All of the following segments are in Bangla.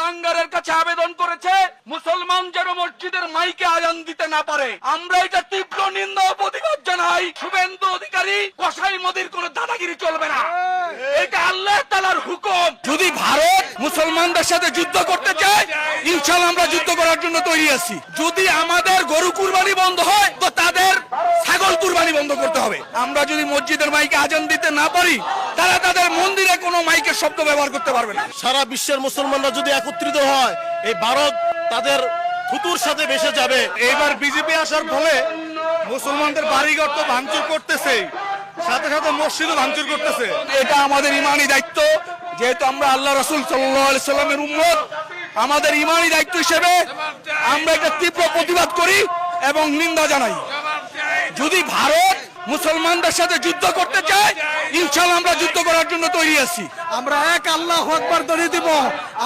কুলাঙ্গারের কাছে আবেদন করেছে মুসলমান যেন মসজিদের মাইকে আজান দিতে না পারে। আমরা এটা তীব্র নিন্দা ও প্রতিবাদ জানাই। শুভেন্দু অধিকারী কসাই মোদির কোনো দাদাগিরি চলবে না, এটা আল্লাহ তাআলার হুকুম। যদি ভারত মুসলমানদের সাথে যুদ্ধ করতে চায়, ইনশাআল্লাহ আমরা যুদ্ধ করার জন্য তৈরি আছি। যদি আমাদের গরু কুরবানি বন্ধ হয়, তো তাদের ছাগল কুরবানি বন্ধ করতে হবে। আমরা যদি মসজিদের মাইকে আজান দিতে না পারি, তারা তাদের মন্দিরে কোনো মাইকের শব্দ ব্যবহার করতে পারবে না। সারা বিশ্বের মুসলমানরা যদি একত্রিত হয়, এই ভারত তাদের থুতুর সাথে ভেসে যাবে। এবার বিজেপি আসার ফলে মুসলমানদের বাড়িঘর তো ভাঙচুর করতেছে, সাথে সাথে মসজিদও ভাঙচুর করতেছে। এটা আমাদের ইমানি দায়িত্ব, যেহেতু আমরা আল্লাহ রাসূল সাল্লাল্লাহু আলাইহি সাল্লামের উম্মত। আমাদের ইমানি দায়িত্ব হিসেবে আমরা এটা তীব্র প্রতিবাদ করি এবং নিন্দা জানাই। যদি ভারত মুসলমানদের সাথে যুদ্ধ করতে চায়, ইনশাআল্লাহ আমরা যুদ্ধ করার জন্য তৈরি আছি। আমরা এক আল্লাহু আকবার ধ্বনি দিব।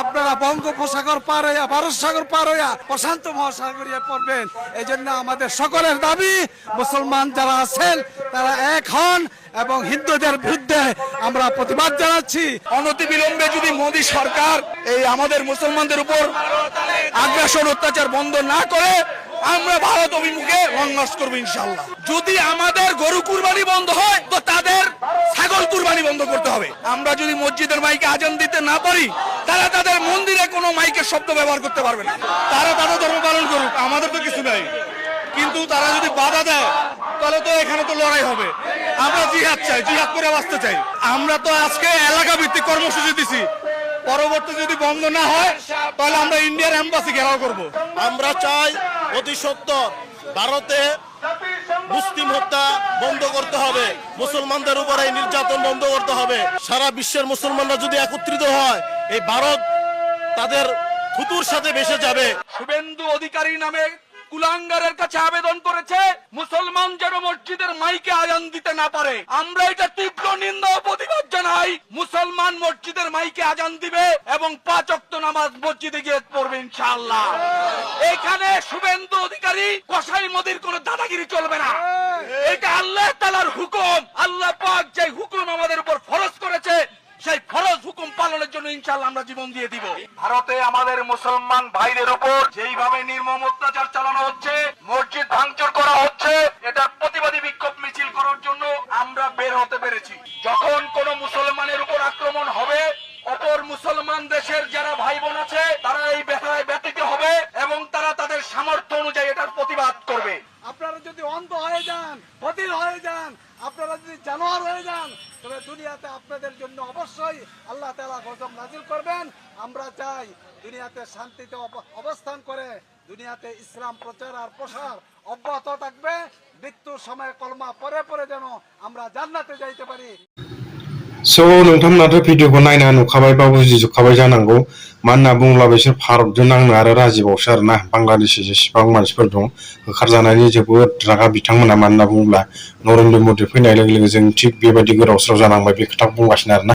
আপনারা বঙ্গোপসাগর পার হইয়া, ভারত সাগর পার হইয়া প্রশান্ত মহাসাগরিয়ে পড়বেন। এই জন্য আমাদের সকলের দাবি, মুসলমান যারা আছেন তারা এক হন এবং হিন্দুদের বিরুদ্ধে আমরা প্রতিবাদ জানাচ্ছি। অনতিবিলম্বে যদি মোদী সরকার এই আমাদের মুসলমানদের উপর আগ্রাসন অত্যাচার বন্ধ না করে, আমরা ভারত অভিমুখে লং মার্চ করবো ইনশাআল্লাহ। যদি আমাদের গরু কুরবানি বন্ধ হয়, তো তাদের ছাগল কুরবানি বন্ধ করতে হবে। আমরা যদি মসজিদের মাইকে আজান দিতে না পারি, তারা তাদের মন্দিরে কোনো মাইকের শব্দ ব্যবহার করতে পারবে না। তারা তাদের ধর্ম পালন করুক, আমাদের তো কিছু নাই। কিন্তু তারা যদি বাধা দেয়, তাহলে তো এখানে তো লড়াই হবে। আমরা জিহাদ চাই, জিহাদ করে বাঁচতে চাই। আমরা তো আজকে এলাকা ভিত্তিক কর্মসূচি দিছি, পরবর্তী যদি বন্ধ না হয়, তাহলে আমরা ইন্ডিয়ার এম্বাসি ঘেরাও করব। আমরা চাই অতি সত্বর ভারতে মুসলিম হত্যা বন্ধ করতে হবে, মুসলমানদের উপর এই নির্যাতন বন্ধ করতে হবে। সারা বিশ্বের মুসলমানরা যদি একত্রিত হয়, এই ভারত তাদের থুতুর সাথে ভেসে যাবে। শুভেন্দু অধিকারী নামে কুলাঙ্গারের কাছে আবেদন করেছে মুসলমান যেন মসজিদের মাইকে আজান দিতে না পারে। আমরা এটা তীব্র নিন্দা ও প্রতিবাদ জানাই। মুসলমান মসজিদের মাইকে আজান দিবে এবং 5 ওয়াক্ত নামাজ মসজিদে গিয়ে পড়বে ইনশাআল্লাহ। এখানে শুভেন্দু অধিকারী কসাই মোদির কোনো দাদাগিরি চলবে না, এটা আল্লাহ তাআলার হুকুম। আল্লাহ পাক যে হুকুম আমাদের উপর ফরজ করেছে, সেই ফরজ হুকুম পালনের জন্য ইনশাআল্লাহ আমরা জীবন দিয়ে দিব। ভারতে আমাদের মুসলমান ভাইদের উপর যেইভাবে নির্মম অত্যাচার চালানো হচ্ছে, মসজিদ ভাঙচুর করা হচ্ছে, এটার প্রতিবাদী বিক্ষোভ মিছিল করার জন্য আমরা বের হতে পেরেছি। যখন কোন মুসলমানের উপর আক্রমণ হবে, অপর মুসলমান দেশের যারা ভাই বোন আছে তারা এই ব্যথায় ব্যথিত হবে এবং তারা তাদের সামর্থ্য অনুযায়ী এটার প্রতিবাদ করবে। আপনারা যদি অন্ধ হয়ে যান, বধির হয়ে যান, আপনারা যদি জানোয়ার হয়ে যান, তবে দুনিয়াতে আপনাদের জন্য অবশ্যই আল্লাহ তাআলা গজব নাজিল করবেন। আমরা চাই দুনিয়াতে শান্তিতে অবস্থান করে দুনিয়াতে ইসলাম প্রচার আর প্রসার অব্যাহত থাকবে। মৃত্যুর সময় কলমা পরে পরে যেন আমরা জান্নাতে যাইতে পারি। So नोंथांमोनाथ' भिडिअखौ नायना नुखाबाय बा बुजिजोबखाबाय जानांगौ। मानो होनना बुङोब्ला बिसोर भारतजों नांनो आरो राजिबावसो आरोना। बांलादेशि जेसेबां मानसिफोर दं होखारजानायनि जोबोद रागा बिथांमोना। मानो होनना बुङोब्ला नरेन्द्र मदि फैनाय लोगो लोगो जों थिग बेबायदि गोदाव सोराव जानांबाय, बे खोथाखौ बुंगासिनो आरोना।